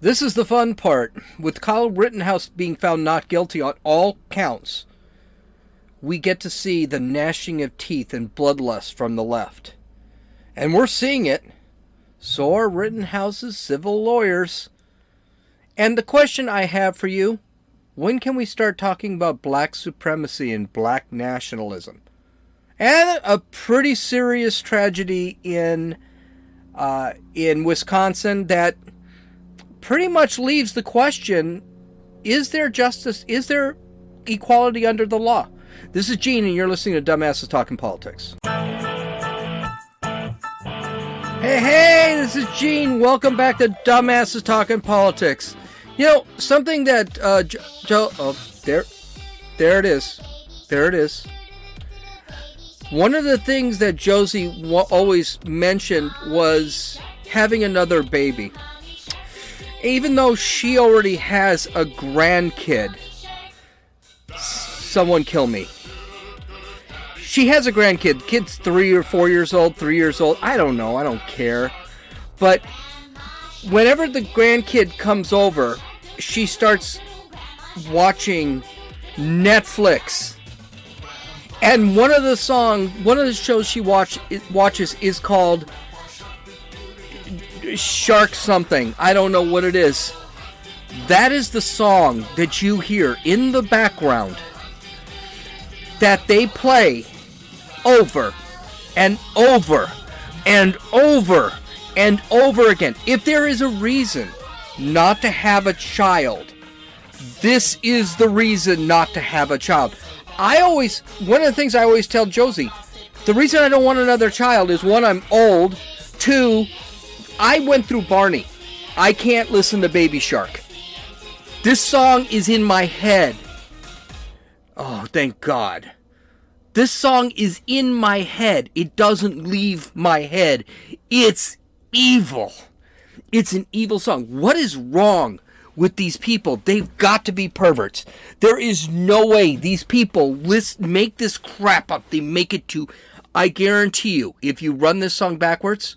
This is the fun part. With Kyle Rittenhouse being found not guilty on all counts, we get to see the gnashing of teeth and bloodlust from the left. And we're seeing it. So are Rittenhouse's civil lawyers. And the question I have for you, when can we start talking about black supremacy and black nationalism? And a pretty serious tragedy in Wisconsin that pretty much leaves the question, is there justice, is there equality under the law? This is Gene, and you're listening to Dumbasses Talking Politics. Hey, this is Gene. Welcome back to Dumbasses Talking Politics. You know, something that, there it is. There it is. One of the things that Josie always mentioned was having another baby. Even though she already has a grandkid, someone kill me. She has a grandkid. Kid's 3 or 4 years old, 3 years old. I don't know. I don't care. But whenever the grandkid comes over, she starts watching Netflix. And one of the shows she watches is called Shark something. I don't know what it is. That is the song that you hear in the background that they play over and over and over and over again. If there is a reason not to have a child, this is the reason not to have a child. One of the things I always tell Josie, the reason I don't want another child is, one, I'm old, two, I went through Barney. I can't listen to Baby Shark. This song is in my head. Oh, thank God. This song is in my head. It doesn't leave my head. It's evil. It's an evil song. What is wrong with these people? They've got to be perverts. There is no way these people make this crap up. They make it to, I guarantee you, if you run this song backwards,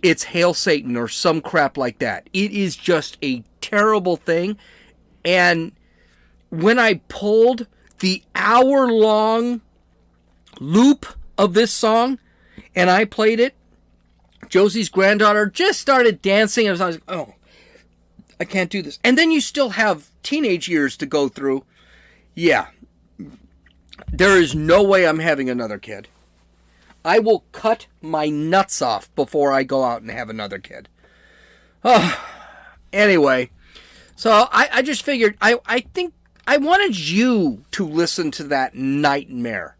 it's Hail Satan or some crap like that. It is just a terrible thing. And when I pulled the hour-long loop of this song and I played it, Josie's granddaughter just started dancing. I was like, oh, I can't do this. And then you still have teenage years to go through. Yeah. There is no way I'm having another kid. I will cut my nuts off before I go out and have another kid. Oh, anyway. So I just figured, I think I wanted you to listen to that nightmare.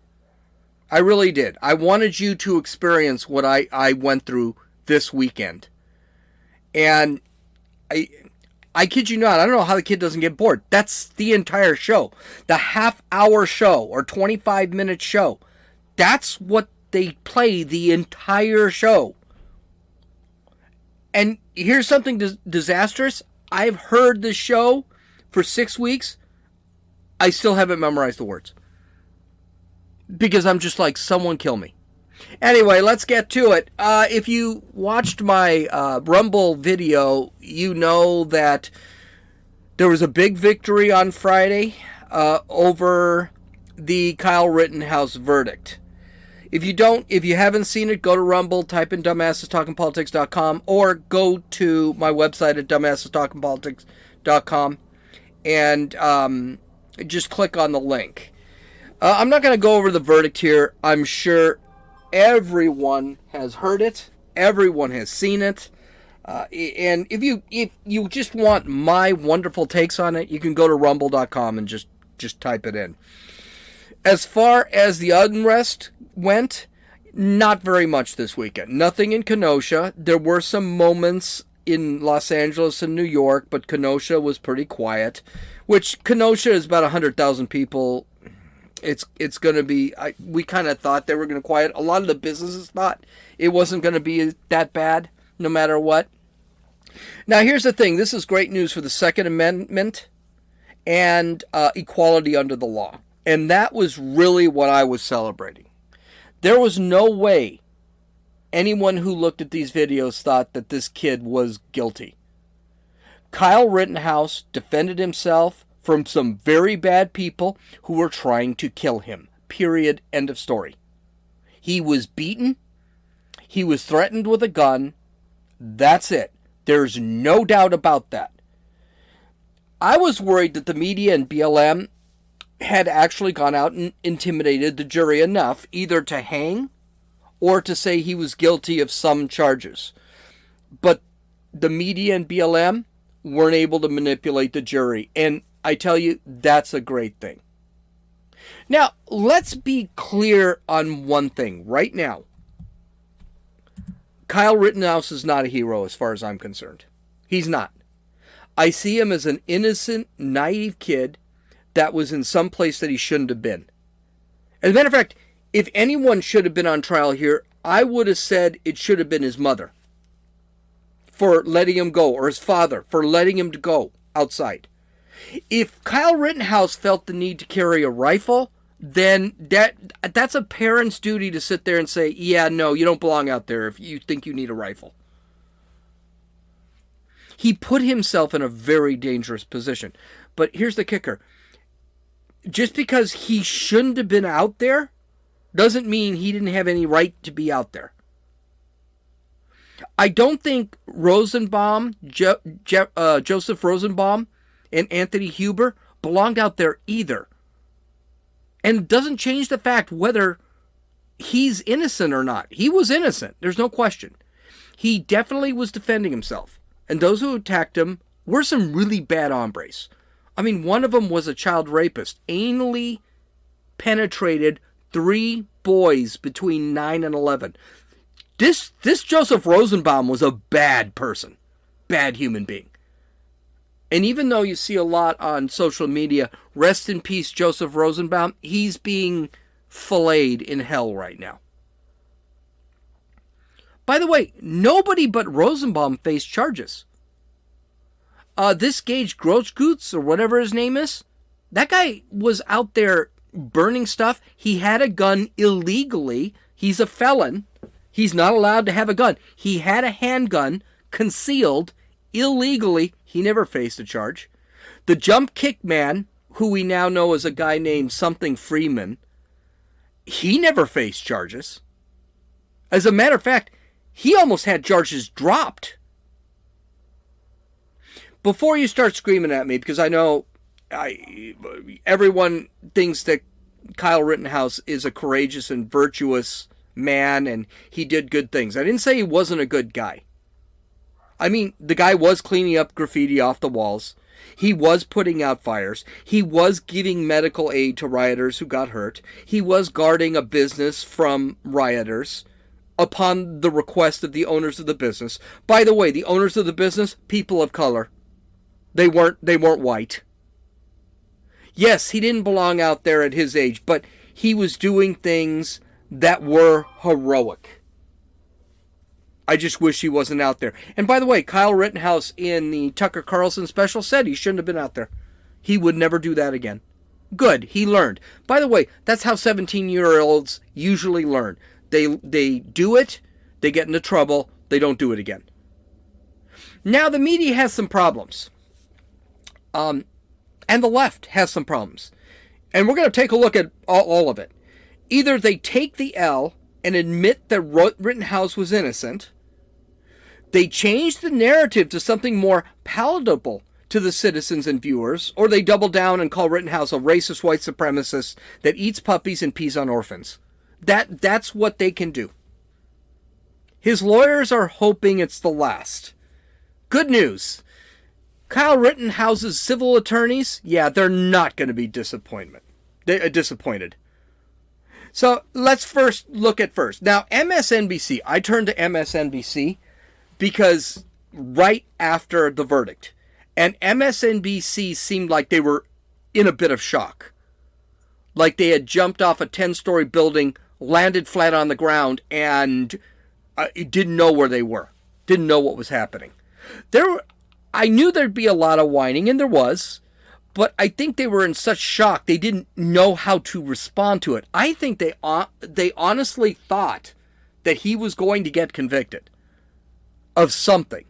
I really did. I wanted you to experience what I went through this weekend. And I kid you not, I don't know how the kid doesn't get bored. That's the entire show. The half-hour show or 25-minute show. That's what they play the entire show. And here's something disastrous. I've heard the show for 6 weeks. I still haven't memorized the words. Because I'm just like, someone kill me. Anyway, let's get to it. If you watched my Rumble video, you know that there was a big victory on Friday over the Kyle Rittenhouse verdict. If you haven't seen it, go to Rumble, type in dumbassestalkingpolitics.com, or go to my website at dumbassestalkingpolitics.com and just click on the link. I'm not going to go over the verdict here. I'm sure everyone has heard it. Everyone has seen it. And if you just want my wonderful takes on it, you can go to rumble.com and just type it in. As far as the unrest went, not very much this weekend. Nothing in Kenosha. There were some moments in Los Angeles and New York, but Kenosha was pretty quiet. Which, Kenosha is about 100,000 people. It's going to be, we kind of thought they were going to quiet. A lot of the businesses thought it wasn't going to be that bad, no matter what. Now, here's the thing. This is great news for the Second Amendment and equality under the law. And that was really what I was celebrating. There was no way anyone who looked at these videos thought that this kid was guilty. Kyle Rittenhouse defended himself from some very bad people who were trying to kill him. Period. End of story. He was beaten. He was threatened with a gun. That's it. There's no doubt about that. I was worried that the media and BLM had actually gone out and intimidated the jury enough either to hang or to say he was guilty of some charges. But the media and BLM weren't able to manipulate the jury. And I tell you, that's a great thing. Now, let's be clear on one thing right now. Kyle Rittenhouse is not a hero as far as I'm concerned. He's not. I see him as an innocent, naive kid that was in some place that he shouldn't have been. As a matter of fact, if anyone should have been on trial here, I would have said it should have been his mother for letting him go, or his father for letting him go outside. If Kyle Rittenhouse felt the need to carry a rifle, then that's a parent's duty to sit there and say, yeah, no, you don't belong out there if you think you need a rifle. He put himself in a very dangerous position. But here's the kicker. Just because he shouldn't have been out there doesn't mean he didn't have any right to be out there. I don't think Rosenbaum, Joseph Rosenbaum, and Anthony Huber belonged out there either. And it doesn't change the fact whether he's innocent or not. He was innocent. There's no question. He definitely was defending himself. And those who attacked him were some really bad hombres. I mean, one of them was a child rapist. Anally penetrated 3 boys between 9 and 11. This Joseph Rosenbaum was a bad person. Bad human being. And even though you see a lot on social media, rest in peace Joseph Rosenbaum, he's being filleted in hell right now. By the way, nobody but Rosenbaum faced charges. This Gage Grossgutz, or whatever his name is, that guy was out there burning stuff. He had a gun illegally. He's a felon. He's not allowed to have a gun. He had a handgun concealed illegally. He never faced a charge. The jump kick man, who we now know as a guy named something Freeman, he never faced charges. As a matter of fact, he almost had charges dropped. Before you start screaming at me, because I know everyone thinks that Kyle Rittenhouse is a courageous and virtuous man and he did good things. I didn't say he wasn't a good guy. I mean, the guy was cleaning up graffiti off the walls. He was putting out fires. He was giving medical aid to rioters who got hurt. He was guarding a business from rioters upon the request of the owners of the business. By the way, the owners of the business, people of color. They weren't white. Yes, he didn't belong out there at his age, but he was doing things that were heroic. I just wish he wasn't out there. And by the way, Kyle Rittenhouse in the Tucker Carlson special said he shouldn't have been out there. He would never do that again. Good, he learned. By the way, that's how 17-year-olds usually learn. They do it, they get into trouble, they don't do it again. Now, the media has some problems. And the left has some problems. And we're going to take a look at all of it. Either they take the L and admit that Rittenhouse was innocent. They change the narrative to something more palatable to the citizens and viewers, or they double down and call Rittenhouse a racist white supremacist that eats puppies and pees on orphans. That's what they can do. His lawyers are hoping it's the last. Good news. Kyle Rittenhouse's civil attorneys, yeah, they're not going to be disappointed. So let's first look at first. Now, MSNBC, I turned to MSNBC because right after the verdict, and MSNBC seemed like they were in a bit of shock. Like they had jumped off a 10-story building, landed flat on the ground, and didn't know where they were. Didn't know what was happening. I knew there'd be a lot of whining, and there was, but I think they were in such shock they didn't know how to respond to it. I think they honestly thought that he was going to get convicted of something.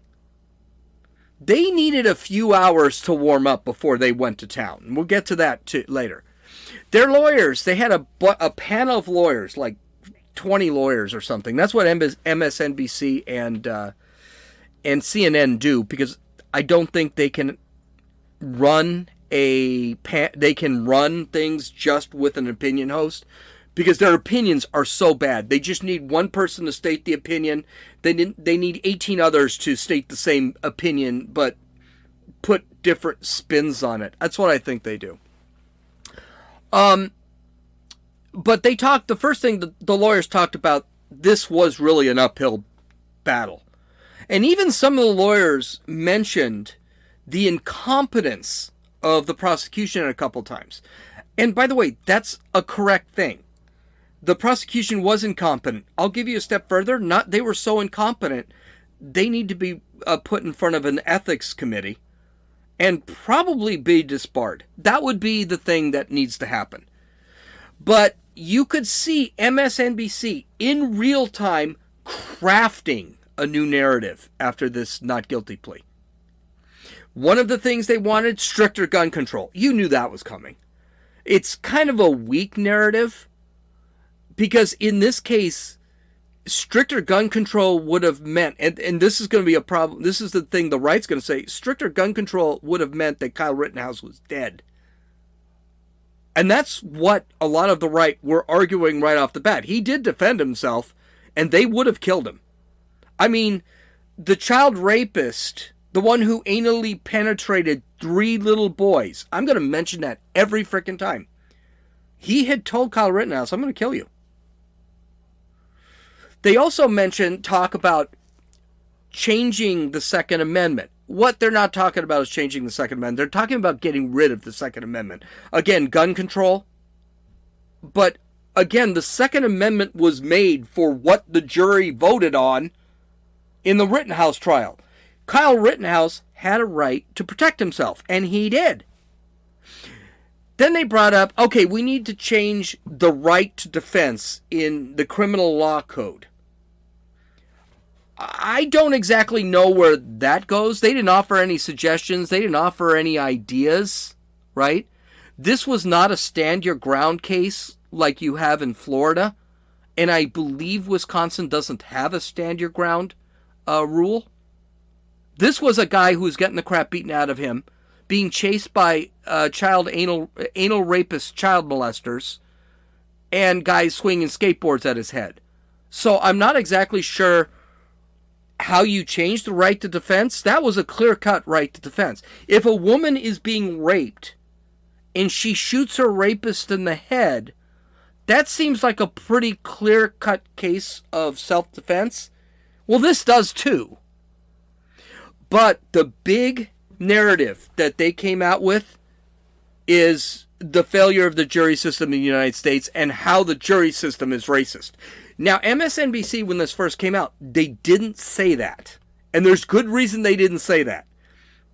They needed a few hours to warm up before they went to town. We'll get to that later. Their lawyers, they had a panel of lawyers, like 20 lawyers or something. That's what MSNBC and CNN do, because I don't think they can run things just with an opinion host, because their opinions are so bad. They just need one person to state the opinion. They need 18 others to state the same opinion, but put different spins on it. That's what I think they do. But the first thing the lawyers talked about, this was really an uphill battle. And even some of the lawyers mentioned the incompetence of the prosecution a couple times. And by the way, that's a correct thing. The prosecution was incompetent. I'll give you a step further. They were so incompetent, they need to be put in front of an ethics committee and probably be disbarred. That would be the thing that needs to happen. But you could see MSNBC in real time crafting a new narrative after this not guilty plea. One of the things they wanted, stricter gun control. You knew that was coming. It's kind of a weak narrative, because in this case, stricter gun control would have meant, and this is going to be a problem, this is the thing the right's going to say, stricter gun control would have meant that Kyle Rittenhouse was dead. And that's what a lot of the right were arguing right off the bat. He did defend himself, and they would have killed him. I mean, the child rapist, the one who anally penetrated 3 little boys, I'm going to mention that every freaking time. He had told Kyle Rittenhouse, I'm going to kill you. They also talk about changing the Second Amendment. What they're not talking about is changing the Second Amendment. They're talking about getting rid of the Second Amendment. Again, gun control. But again, the Second Amendment was made for what the jury voted on in the Rittenhouse trial. Kyle Rittenhouse had a right to protect himself, and he did. Then they brought up, okay, we need to change the right to defense in the criminal law code. I don't exactly know where that goes. They didn't offer any suggestions. They didn't offer any ideas, right? This was not a stand your ground case like you have in Florida. And I believe Wisconsin doesn't have a stand your ground rule. This was a guy who was getting the crap beaten out of him, being chased by child anal rapist child molesters, and guys swinging skateboards at his head. So I'm not exactly sure how you change the right to defense. That was a clear-cut right to defense. If a woman is being raped and she shoots her rapist in the head, that seems like a pretty clear-cut case of self-defense. Well, this does too. But the big narrative that they came out with is the failure of the jury system in the United States and how the jury system is racist. Now, MSNBC, when this first came out, they didn't say that. And there's good reason they didn't say that.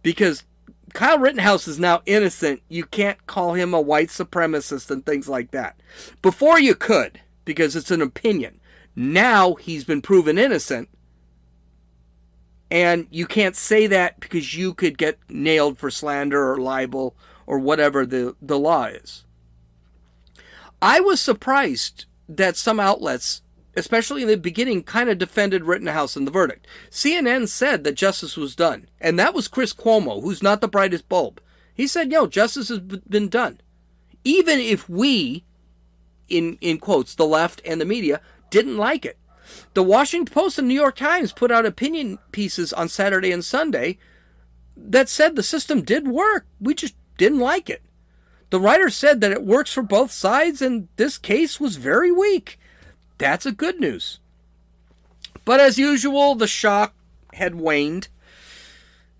Because Kyle Rittenhouse is now innocent. You can't call him a white supremacist and things like that. Before you could, because it's an opinion. Now he's been proven innocent. And you can't say that because you could get nailed for slander or libel or whatever the law is. I was surprised that some outlets, especially in the beginning, kind of defended Rittenhouse in the verdict. CNN said that justice was done. And that was Chris Cuomo, who's not the brightest bulb. He said, justice has been done. Even if we, in quotes, the left and the media, didn't like it. The Washington Post and New York Times put out opinion pieces on Saturday and Sunday that said the system did work. We just didn't like it. The writer said that it works for both sides and this case was very weak. That's a good news. But as usual, the shock had waned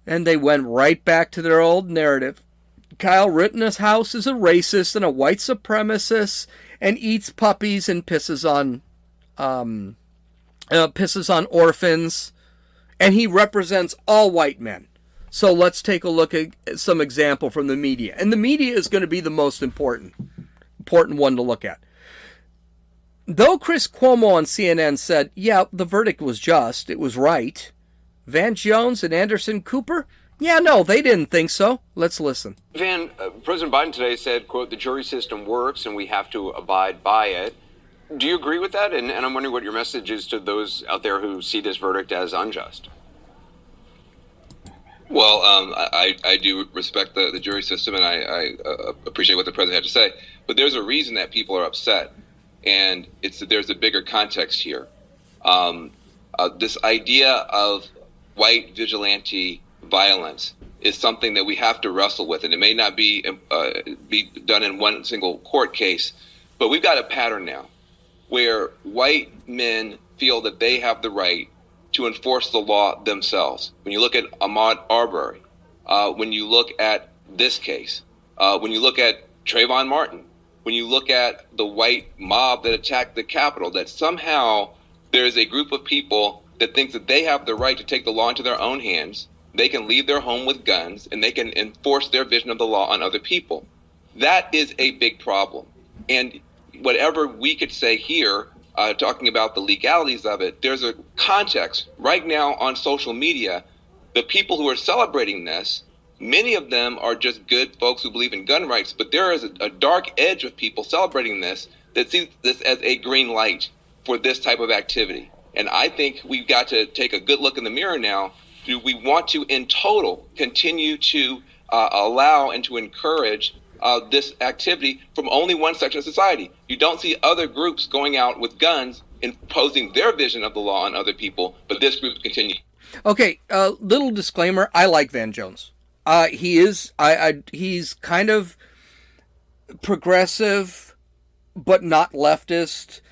and they went right back to their old narrative. Kyle Rittenhouse is a racist and a white supremacist and eats puppies and pisses on orphans, and he represents all white men. So let's take a look at some example from the media. And the media is going to be the most important one to look at. Though Chris Cuomo on CNN said, the verdict was just, it was right, Van Jones and Anderson Cooper, Yeah, no, they didn't think so. Let's listen. Van, President Biden today said, quote, the jury system works and we have to abide by it. Do you agree with that? And I'm wondering what your message is to those out there who see this verdict as unjust. Well, I do respect the jury system, and I appreciate what the president had to say. But there's a reason that people are upset, and there's a bigger context here. This idea of white vigilante violence is something that we have to wrestle with, and it may not be done in one single court case, but we've got a pattern now where white men feel that they have the right to enforce the law themselves. When you look at Ahmaud Arbery, when you look at this case, when you look at Trayvon Martin, when you look at the white mob that attacked the Capitol, that somehow there is a group of people that thinks that they have the right to take the law into their own hands. They can leave their home with guns and they can enforce their vision of the law on other people. That is a big problem. And whatever we could say here, talking about the legalities of it, there's a context right now on social media. The people who are celebrating this, many of them are just good folks who believe in gun rights, but there is a dark edge of people celebrating this that sees this as a green light for this type of activity. And I think we've got to take a good look in the mirror now. Do we want to, in total, continue to allow and to encourage this activity from only one section of society? You don't see other groups going out with guns imposing their vision of the law on other people, but this group continues. Okay, little disclaimer, I like Van Jones. He's kind of progressive, but not leftist,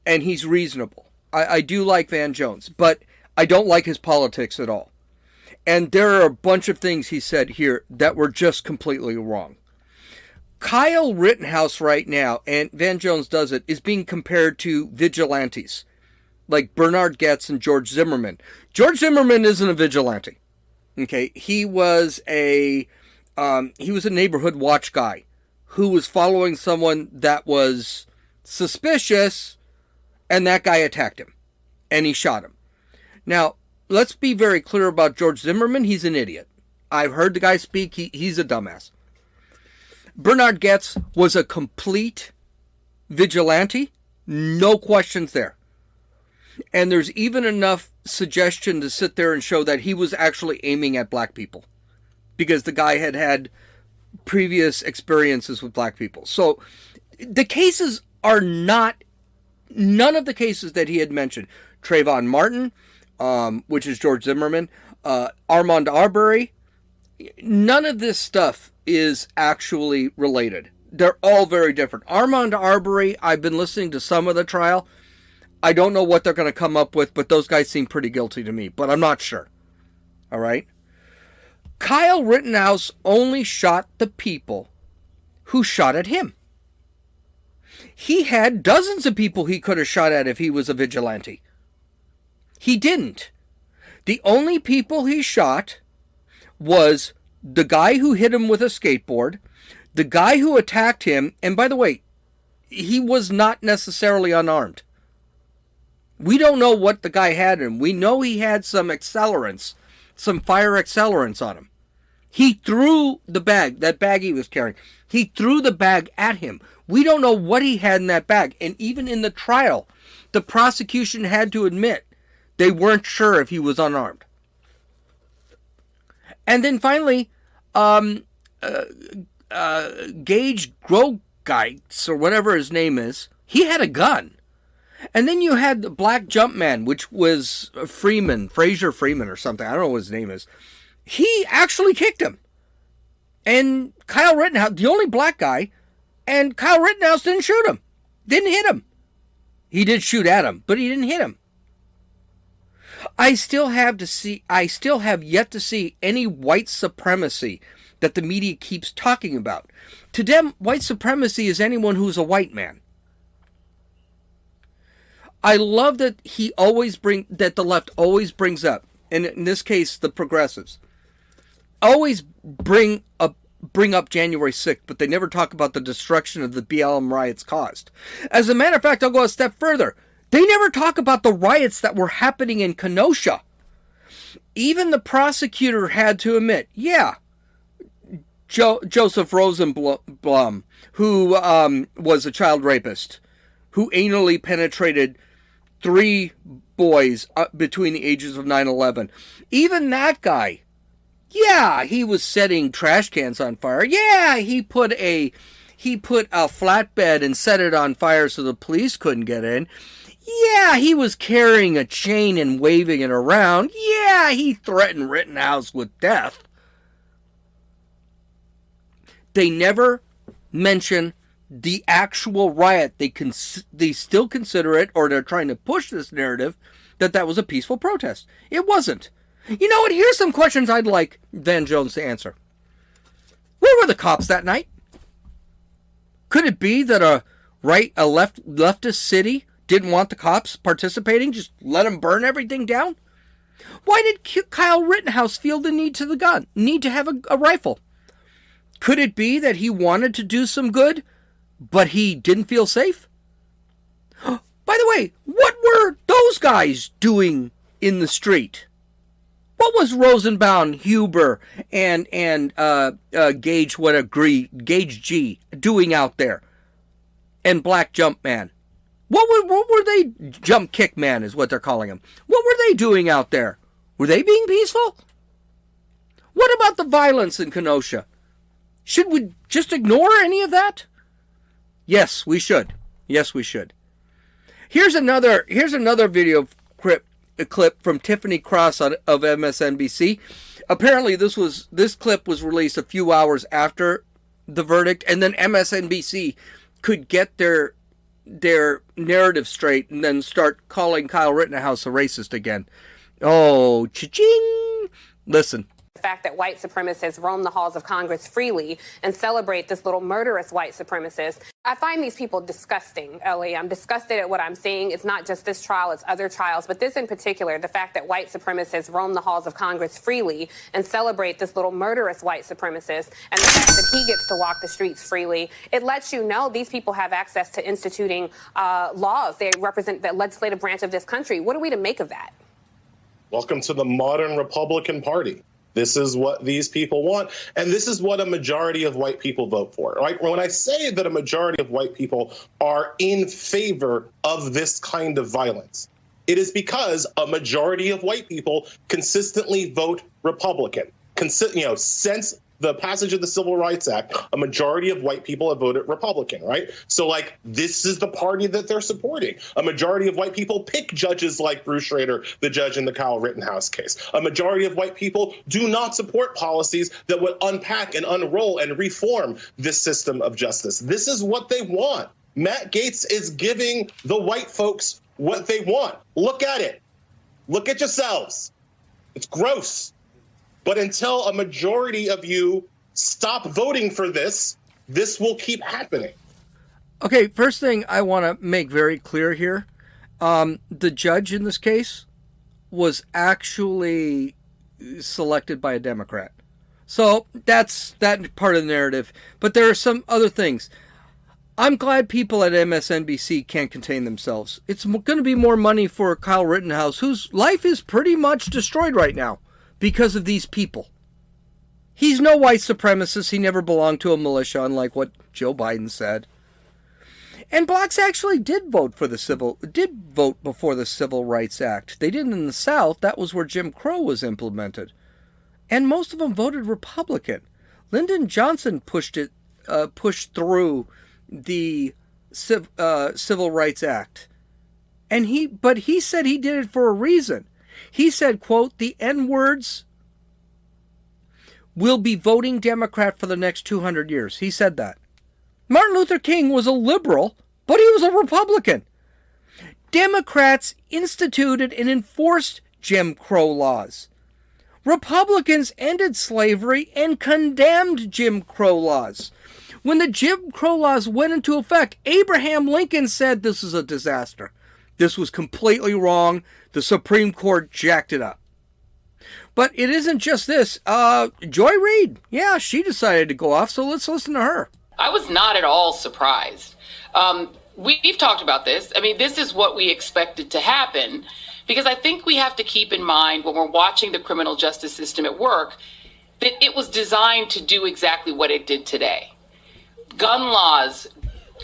and he's reasonable. I do like Van Jones, but I don't like his politics at all. And there are a bunch of things he said here that were just completely wrong. Kyle Rittenhouse right now, and Van Jones does it, is being compared to vigilantes like Bernard Goetz and George Zimmerman. George Zimmerman isn't a vigilante. Okay, he was a neighborhood watch guy who was following someone that was suspicious, and that guy attacked him, and he shot him. Now, let's be very clear about George Zimmerman. He's an idiot. I've heard the guy speak. He's a dumbass. Bernard Goetz was a complete vigilante. No questions there. And there's even enough suggestion to sit there and show that he was actually aiming at black people, because the guy had had previous experiences with black people. So the cases are not, none of the cases that he had mentioned, Trayvon Martin, which is George Zimmerman, Ahmaud Arbery, none of this stuff is actually related. They're all very different. Ahmaud Arbery, I've been listening to some of the trial. I don't know what they're going to come up with, but those guys seem pretty guilty to me, but I'm not sure. All right? Kyle Rittenhouse only shot the people who shot at him. He had dozens of people he could have shot at if he was a vigilante. He didn't. The only people he shot was the guy who hit him with a skateboard, the guy who attacked him, and by the way, he was not necessarily unarmed. We don't know what the guy had in him. We know he had some accelerants, some fire accelerants on him. He threw the bag, that bag he was carrying, he threw the bag at him. We don't know what he had in that bag. And even in the trial, the prosecution had to admit they weren't sure if he was unarmed. And then finally, Gage Grogeitz, or whatever his name is, he had a gun. And then you had the Black Jumpman, which was Fraser Freeman or something. I don't know what his name is. He actually kicked him. And Kyle Rittenhouse, the only black guy, and Kyle Rittenhouse didn't shoot him. Didn't hit him. He did shoot at him, but he didn't hit him. I still have yet to see any white supremacy that the media keeps talking about. To them, white supremacy is anyone who's a white man. I love that the left always brings up, and in this case, the progressives, always bring up January 6th, but they never talk about the destruction of the BLM riots caused. As a matter of fact, I'll go a step further. They never talk about the riots that were happening in Kenosha. even the prosecutor had to admit, yeah, Joseph Rosenblum, who was a child rapist, who anally penetrated 3 boys between the ages of 9-11. Even that guy, yeah, he was setting trash cans on fire. Yeah, he put a flatbed and set it on fire so the police couldn't get in. Yeah, he was carrying a chain and waving it around. Yeah, he threatened Rittenhouse with death. They never mention the actual riot. They still consider it, or they're trying to push this narrative, that was a peaceful protest. It wasn't. You know what? Here's some questions I'd like Van Jones to answer. Where were the cops that night? Could it be that a leftist city didn't want the cops participating? Just let them burn everything down? Why did Kyle Rittenhouse feel the need to have a rifle? Could it be that he wanted to do some good, but he didn't feel safe? By the way, what were those guys doing in the street? What was Rosenbaum, Huber, and Gage G doing out there? And Black Jump Man. What were they? Jump Kick Man is what they're calling him. What were they doing out there? Were they being peaceful? What about the violence in Kenosha? Should we just ignore any of that? Yes, we should. Yes, we should. Here's another video clip from Tiffany Cross of MSNBC. Apparently, this clip was released a few hours after the verdict, and then MSNBC could get their narrative straight and then start calling Kyle Rittenhouse a racist again. Oh, cha-ching! Listen. The fact that white supremacists roam the halls of Congress freely and celebrate this little murderous white supremacist. I find these people disgusting, Ellie. I'm disgusted at what I'm seeing. It's not just this trial, it's other trials. But this in particular, the fact that white supremacists roam the halls of Congress freely and celebrate this little murderous white supremacist, and the fact that he gets to walk the streets freely, it lets you know these people have access to instituting laws. They represent the legislative branch of this country. What are we to make of that? Welcome to the modern Republican Party. This is what these people want, and this is what a majority of white people vote for, right? When I say that a majority of white people are in favor of this kind of violence, it is because a majority of white people consistently vote Republican. Since the passage of the Civil Rights Act, a majority of white people have voted Republican, right? So, this is the party that they're supporting. A majority of white people pick judges like Bruce Schroeder, the judge in the Kyle Rittenhouse case. A majority of white people do not support policies that would unpack and unroll and reform this system of justice. This is what they want. Matt Gaetz is giving the white folks what they want. Look at it. Look at yourselves. It's gross. But until a majority of you stop voting for this will keep happening. Okay, first thing I want to make very clear here. The judge in this case was actually selected by a Democrat. So that's that part of the narrative. But there are some other things. I'm glad people at MSNBC can't contain themselves. It's going to be more money for Kyle Rittenhouse, whose life is pretty much destroyed right now because of these people. He's no white supremacist. He never belonged to a militia, unlike what Joe Biden said. And blacks actually did vote before the Civil Rights Act. They didn't in the South. That was where Jim Crow was implemented. And most of them voted Republican. Lyndon Johnson pushed through the Civil Rights Act. But he said he did it for a reason. He said, quote, the N-words will be voting Democrat for the next 200 years. He said that. Martin Luther King was a liberal, but he was a Republican. Democrats instituted and enforced Jim Crow laws. Republicans ended slavery and condemned Jim Crow laws. When the Jim Crow laws went into effect, Abraham Lincoln said this is a disaster. This was completely wrong. The Supreme Court jacked it up. But it isn't just this. Joy Reid, yeah, she decided to go off, so let's listen to her. I was not at all surprised. We've talked about this. I mean, this is what we expected to happen Because I think we have to keep in mind when we're watching the criminal justice system at work that it was designed to do exactly what it did today. Gun laws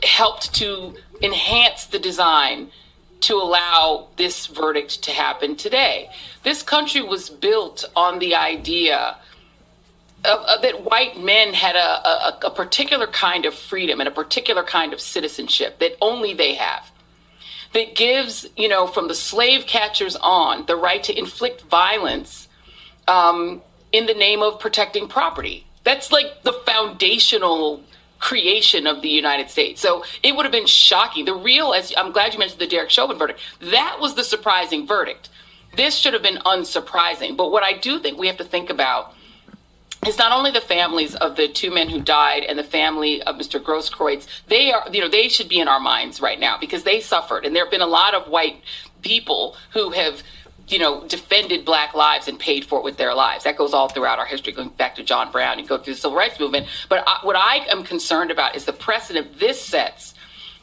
helped to enhance the design to allow this verdict to happen today. This country was built on the idea that white men had a particular kind of freedom and a particular kind of citizenship that only they have. That gives, from the slave catchers on, the right to inflict violence in the name of protecting property. That's like the foundational creation of the United States. So it would have been shocking. I'm glad you mentioned the Derek Chauvin verdict. That was the surprising verdict. This should have been unsurprising. But what I do think we have to think about is not only the families of the two men who died and the family of Mr. Grosskreutz. They should be in our minds right now because they suffered. And there have been a lot of white people who have defended Black lives and paid for it with their lives. That goes all throughout our history, going back to John Brown and go through the Civil Rights Movement. But what I am concerned about is the precedent this sets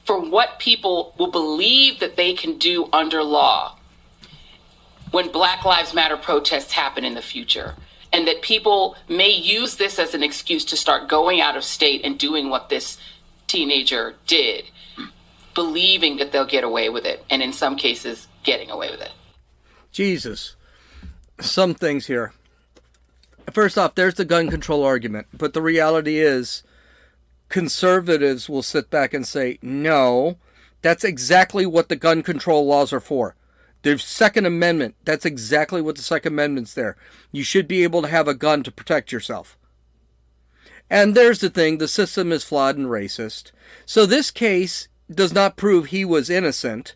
for what people will believe that they can do under law when Black Lives Matter protests happen in the future. And that people may use this as an excuse to start going out of state and doing what this teenager did, believing that they'll get away with it, and in some cases, getting away with it. Jesus. Some things here. First off, there's the gun control argument. But the reality is, conservatives will sit back and say, no, that's exactly what the gun control laws are for. The Second Amendment, that's exactly what the Second Amendment's there. You should be able to have a gun to protect yourself. And there's the thing, the system is flawed and racist. So this case does not prove he was innocent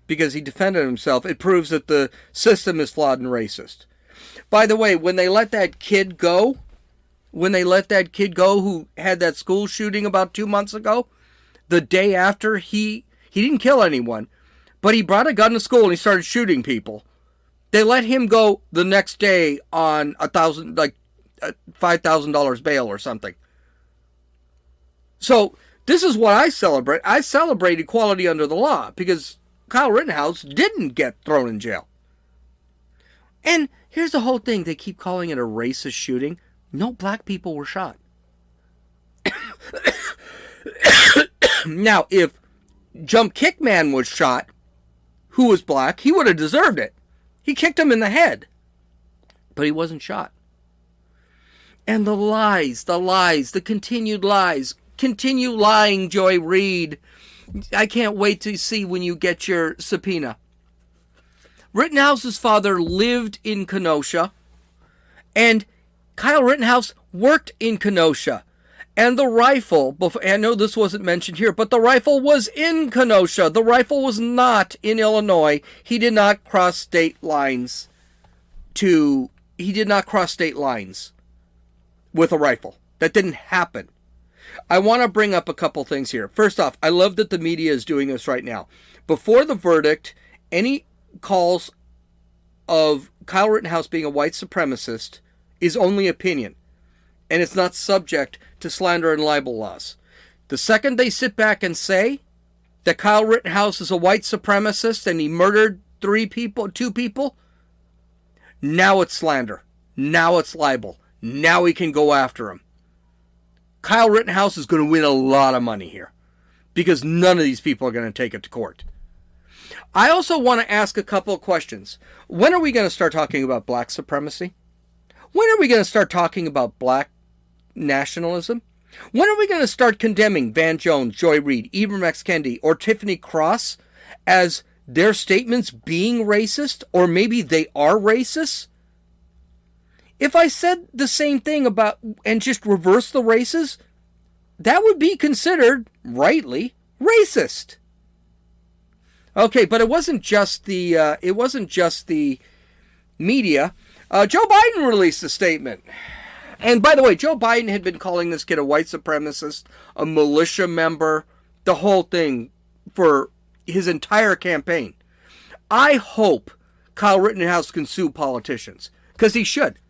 because he defended himself. It proves that the system is flawed and racist. By the way, when they let that kid go who had that school shooting about 2 months ago, the day after, he didn't kill anyone. But he brought a gun to school and he started shooting people. They let him go the next day on $5,000 bail or something. So this is what I celebrate. I celebrate equality under the law because Kyle Rittenhouse didn't get thrown in jail. And here's the whole thing. They keep calling it a racist shooting. No black people were shot. Now, if Jump Kick Man was shot, who was black, he would have deserved it. He kicked him in the head. But he wasn't shot. And the lies, the continued lies. Continue lying, Joy Reid. I can't wait to see when you get your subpoena. Rittenhouse's father lived in Kenosha. And Kyle Rittenhouse worked in Kenosha. And the rifle, I know this wasn't mentioned here, but the rifle was in Kenosha. The rifle was not in Illinois. He did not cross state lines with a rifle. That didn't happen. I want to bring up a couple things here. First off, I love that the media is doing this right now. Before the verdict, any calls of Kyle Rittenhouse being a white supremacist is only opinion. And it's not subject to slander and libel laws. The second they sit back and say that Kyle Rittenhouse is a white supremacist and he murdered two people, now it's slander. Now it's libel. Now we can go after him. Kyle Rittenhouse is going to win a lot of money here because none of these people are going to take it to court. I also want to ask a couple of questions. When are we going to start talking about black supremacy? When are we going to start talking about black nationalism? When are we going to start condemning Van Jones, Joy Reid, Ibram X. Kendi, or Tiffany Cross as their statements being racist, or maybe they are racist? If I said the same thing about and just reverse the races, that would be considered, rightly, racist. Okay, but it wasn't just the media. Joe Biden released a statement. And by the way, Joe Biden had been calling this kid a white supremacist, a militia member, the whole thing for his entire campaign. I hope Kyle Rittenhouse can sue politicians, because he should.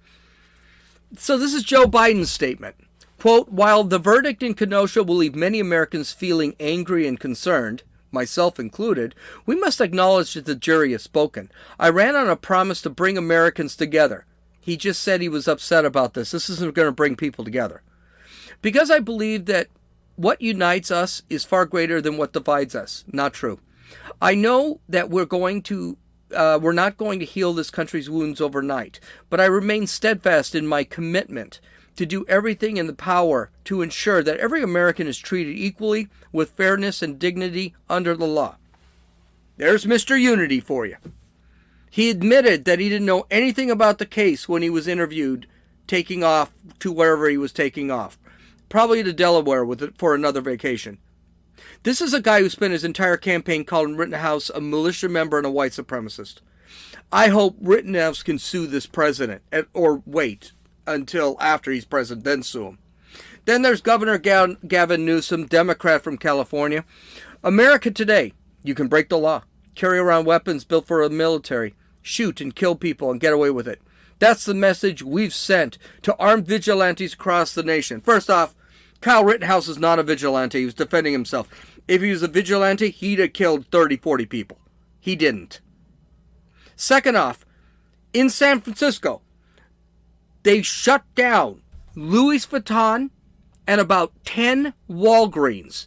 So this is Joe Biden's statement. Quote, while the verdict in Kenosha will leave many Americans feeling angry and concerned, myself included, we must acknowledge that the jury has spoken. I ran on a promise to bring Americans together. He just said he was upset about this. This isn't going to bring people together. Because I believe that what unites us is far greater than what divides us. Not true. I know that we're not going to heal this country's wounds overnight, but I remain steadfast in my commitment to do everything in the power to ensure that every American is treated equally with fairness and dignity under the law. There's Mr. Unity for you. He admitted that he didn't know anything about the case when he was interviewed, taking off to wherever he was taking off. Probably to Delaware for another vacation. This is a guy who spent his entire campaign calling Rittenhouse a militia member and a white supremacist. I hope Rittenhouse can sue this president, or wait until after he's president, then sue him. Then there's Governor Gavin Newsom, Democrat from California. America today, you can break the law, carry around weapons built for the military, shoot and kill people and get away with it. That's the message we've sent to armed vigilantes across the nation. First off, Kyle Rittenhouse is not a vigilante. He was defending himself. If he was a vigilante, he'd have killed 30, 40 people. He didn't. Second off, in San Francisco, they shut down Louis Vuitton and about 10 Walgreens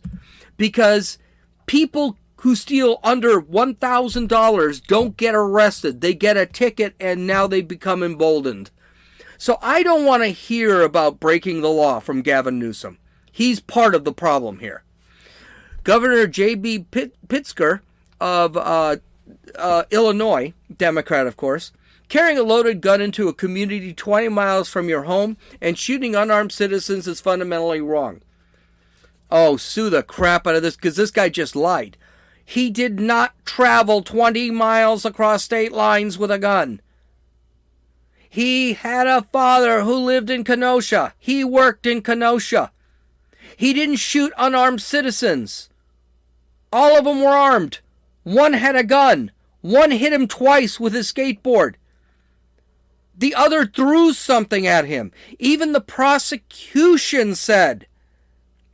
because people who steal under $1,000 don't get arrested. They get a ticket and now they become emboldened. So I don't want to hear about breaking the law from Gavin Newsom. He's part of the problem here. Governor J.B. Pritzker of Illinois, Democrat of course, carrying a loaded gun into a community 20 miles from your home and shooting unarmed citizens is fundamentally wrong. Oh, sue the crap out of this because this guy just lied. He did not travel 20 miles across state lines with a gun. He had a father who lived in Kenosha. He worked in Kenosha. He didn't shoot unarmed citizens. All of them were armed. One had a gun. One hit him twice with his skateboard. The other threw something at him. Even the prosecution said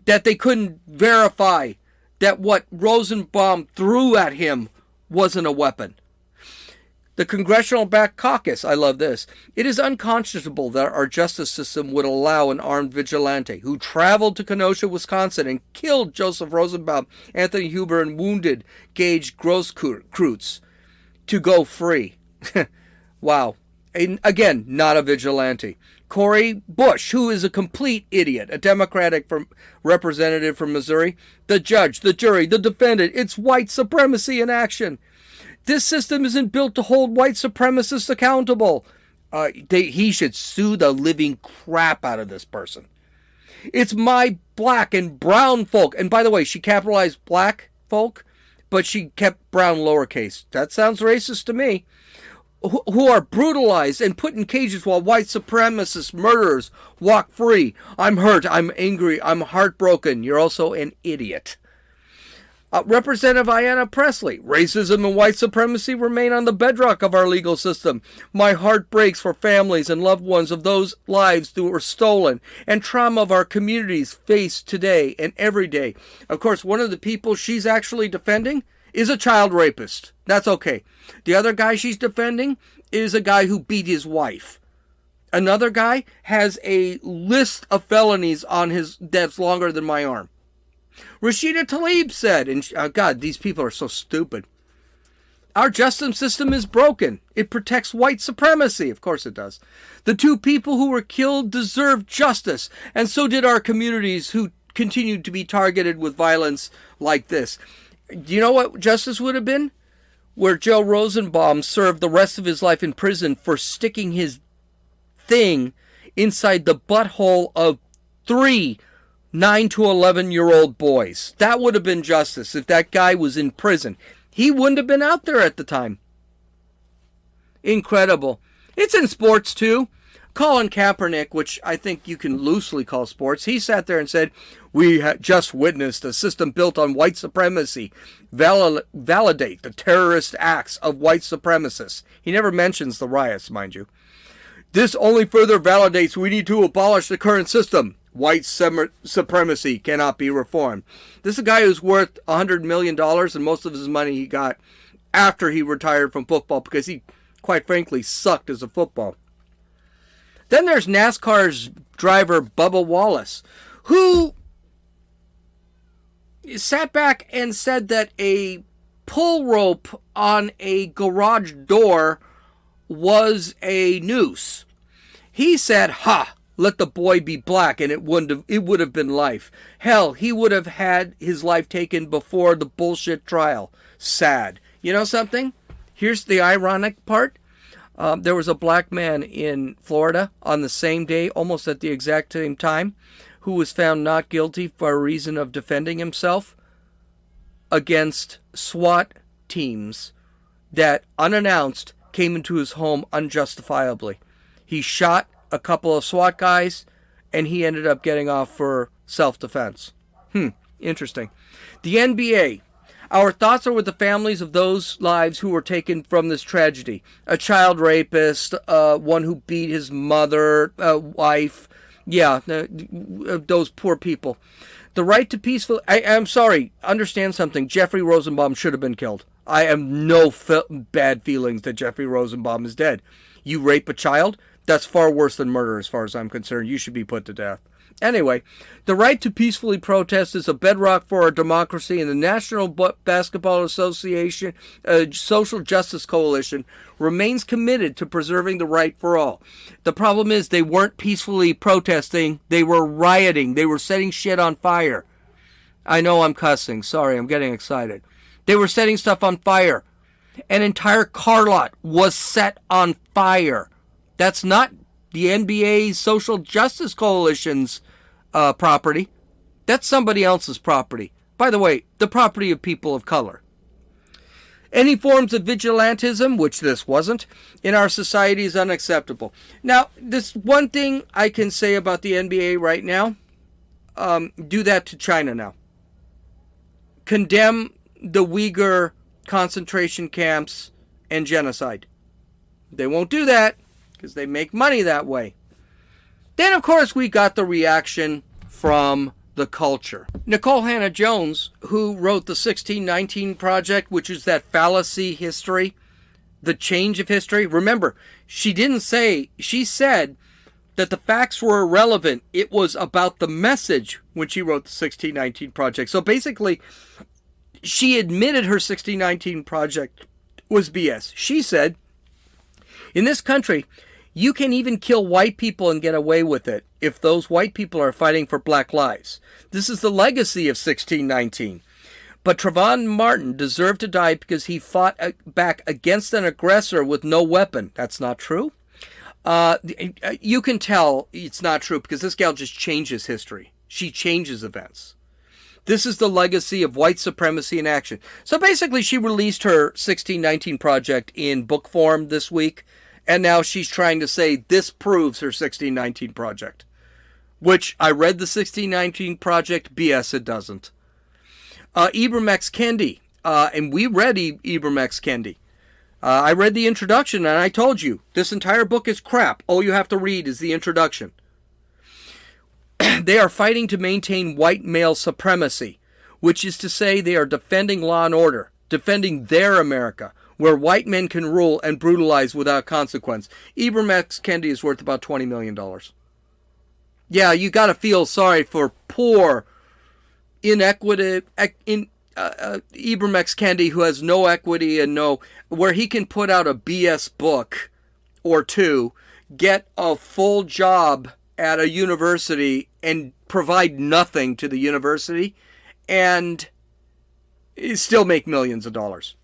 that they couldn't verify that what Rosenbaum threw at him wasn't a weapon. The Congressional Black Caucus, I love this. It is unconscionable that our justice system would allow an armed vigilante who traveled to Kenosha, Wisconsin and killed Joseph Rosenbaum, Anthony Huber, and wounded Gage Grosskreutz to go free. Wow. And again, not a vigilante. Cori Bush, who is a complete idiot, a Democratic representative from Missouri, the judge, the jury, the defendant. It's white supremacy in action. This system isn't built to hold white supremacists accountable. He should sue the living crap out of this person. It's my black and brown folk. And by the way, she capitalized black folk, but she kept brown lowercase. That sounds racist to me. Who are brutalized and put in cages while white supremacist murderers walk free. I'm hurt. I'm angry. I'm heartbroken. You're also an idiot. Representative Ayanna Pressley, racism and white supremacy remain on the bedrock of our legal system. My heart breaks for families and loved ones of those lives that were stolen and trauma of our communities face today and every day. Of course, one of the people she's actually defending is a child rapist. That's okay. The other guy she's defending is a guy who beat his wife. Another guy has a list of felonies on his that's longer than my arm. Rashida Tlaib said, and God, these people are so stupid. Our justice system is broken. It protects white supremacy. Of course it does. The two people who were killed deserve justice, and so did our communities who continued to be targeted with violence like this. Do you know what justice would have been? Where Joe Rosenbaum served the rest of his life in prison for sticking his thing inside the butthole of 3 9 to 11-year-old boys. That would have been justice if that guy was in prison. He wouldn't have been out there at the time. Incredible. It's in sports too. Colin Kaepernick, which I think you can loosely call sports, he sat there and said, we just witnessed a system built on white supremacy. Validate the terrorist acts of white supremacists. He never mentions the riots, mind you. This only further validates we need to abolish the current system. White supremacy cannot be reformed. This is a guy who's worth $100 million, and most of his money he got after he retired from football because he, quite frankly, sucked as a football. Then there's NASCAR's driver Bubba Wallace, who sat back and said that a pull rope on a garage door was a noose. He said, "Ha! Let the boy be black," and it would have been life. Hell, he would have had his life taken before the bullshit trial. Sad. You know something? Here's the ironic part. There was a black man in Florida on the same day, almost at the exact same time, who was found not guilty for a reason of defending himself against SWAT teams that, unannounced, came into his home unjustifiably. He shot a couple of SWAT guys, and he ended up getting off for self-defense. Interesting. The NBA. Our thoughts are with the families of those lives who were taken from this tragedy. A child rapist, one who beat his mother, wife. Yeah, those poor people. The right to peaceful... I'm sorry, understand something. Jeffrey Rosenbaum should have been killed. I have no bad feelings that Jeffrey Rosenbaum is dead. You rape a child? That's far worse than murder as far as I'm concerned. You should be put to death. Anyway, the right to peacefully protest is a bedrock for our democracy, and the National Basketball Association, Social Justice Coalition, remains committed to preserving the right for all. The problem is they weren't peacefully protesting. They were rioting. They were setting shit on fire. I know I'm cussing. Sorry, I'm getting excited. They were setting stuff on fire. An entire car lot was set on fire. That's not the NBA Social Justice Coalition's property. That's somebody else's property. By the way, the property of people of color. Any forms of vigilantism, which this wasn't, in our society is unacceptable. Now, this one thing I can say about the NBA right now, do that to China now. Condemn the Uyghur concentration camps and genocide. They won't do that because they make money that way. Then, of course, we got the reaction from the culture. Nicole Hannah-Jones, who wrote the 1619 Project, which is that fallacy history, the change of history. Remember, she said that the facts were irrelevant. It was about the message when she wrote the 1619 Project. So basically, she admitted her 1619 Project was BS. She said, in this country, you can even kill white people and get away with it if those white people are fighting for black lives. This is the legacy of 1619. But Trayvon Martin deserved to die because he fought back against an aggressor with no weapon. That's not true. You can tell it's not true because this gal just changes history. She changes events. This is the legacy of white supremacy in action. So basically, she released her 1619 Project in book form this week. And now she's trying to say this proves her 1619 Project. Which, I read the 1619 Project, BS it doesn't. Ibram X. Kendi, and we read Ibram X. Kendi. I read the introduction and I told you, this entire book is crap. All you have to read is the introduction. They are fighting to maintain white male supremacy, which is to say they are defending law and order, defending their America, where white men can rule and brutalize without consequence. Ibram X. Kendi is worth about $20 million. Yeah, you got to feel sorry for poor, Ibram X. Kendi, who has no equity and where he can put out a BS book or two, get a full job at a university and provide nothing to the university, and still make millions of dollars.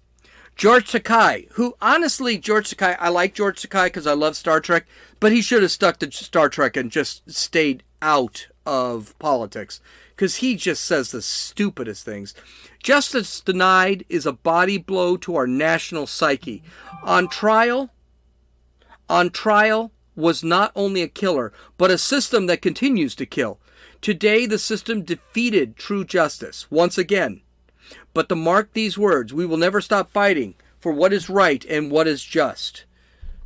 George Takei, who honestly, I like George Takei because I love Star Trek, but he should have stuck to Star Trek and just stayed out of politics because he just says the stupidest things. Justice denied is a body blow to our national psyche. On trial was not only a killer, but a system that continues to kill. Today, the system defeated true justice once again. But to mark these words, we will never stop fighting for what is right and what is just.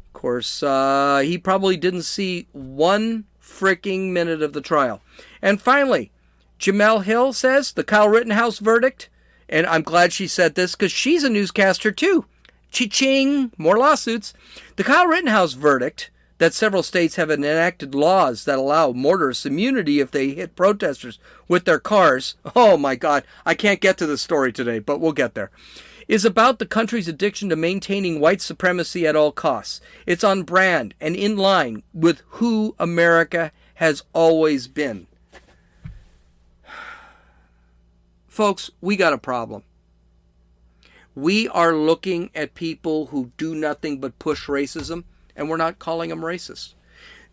Of course, he probably didn't see one freaking minute of the trial. And finally, Jamel Hill says the Kyle Rittenhouse verdict, and I'm glad she said this because she's a newscaster too. Cha-ching, more lawsuits. The Kyle Rittenhouse verdict that several states have enacted laws that allow motorists immunity if they hit protesters with their cars. Oh my God, I can't get to the story today, but we'll get there. Is about the country's addiction to maintaining white supremacy at all costs. It's on brand and in line with who America has always been. Folks, we got a problem. We are looking at people who do nothing but push racism, and we're not calling them racist.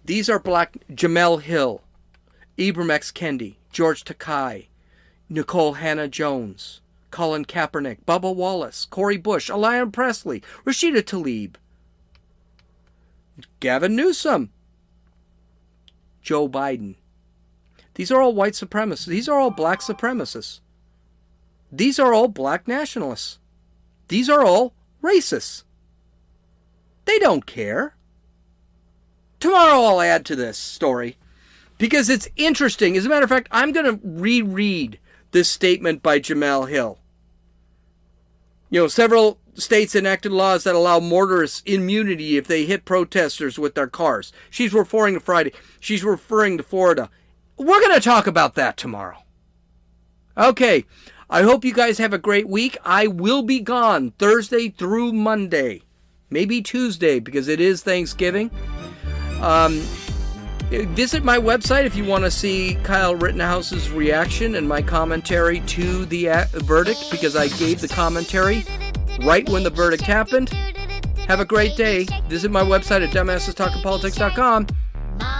These are black Jamel Hill, Ibram X. Kendi, George Takei, Nicole Hannah-Jones, Colin Kaepernick, Bubba Wallace, Cori Bush, Elian Presley, Rashida Tlaib, Gavin Newsom, Joe Biden. These are all white supremacists. These are all black supremacists. These are all black nationalists. These are all racists. They don't care. Tomorrow I'll add to this story because it's interesting. As a matter of fact, I'm going to reread this statement by Jamel Hill. Several states enacted laws that allow motorists immunity if they hit protesters with their cars. She's referring to Friday. She's referring to Florida. We're going to talk about that tomorrow. Okay. I hope you guys have a great week. I will be gone Thursday through Monday. Maybe Tuesday because it is Thanksgiving. Visit my website if you want to see Kyle Rittenhouse's reaction and my commentary to the verdict because I gave the commentary right when the verdict happened. Have a great day. Visit my website at dumbassestalkingpolitics.com.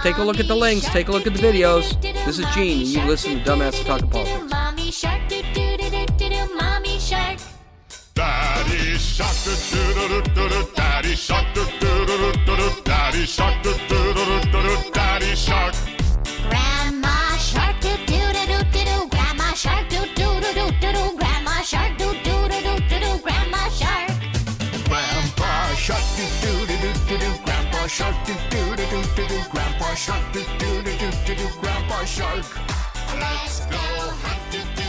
Take a look at the links. Take a look at the videos. This is Gene, and you listen to Dumbasses Talking Politics. Mommy shark, do do do do do do, mommy shark. Daddy shark, do do do do do, daddy shark, do do do do do, daddy shark, do do do do do, daddy shark. Grandma shark, do do do do do do, grandma shark, do do do do do do, grandma shark, do do do do do do, grandma shark. Grandpa shark, do do do do do do, grandpa shark, do do do do do do, grandpa shark, do do do do do do, grandpa shark. Let's go hunt.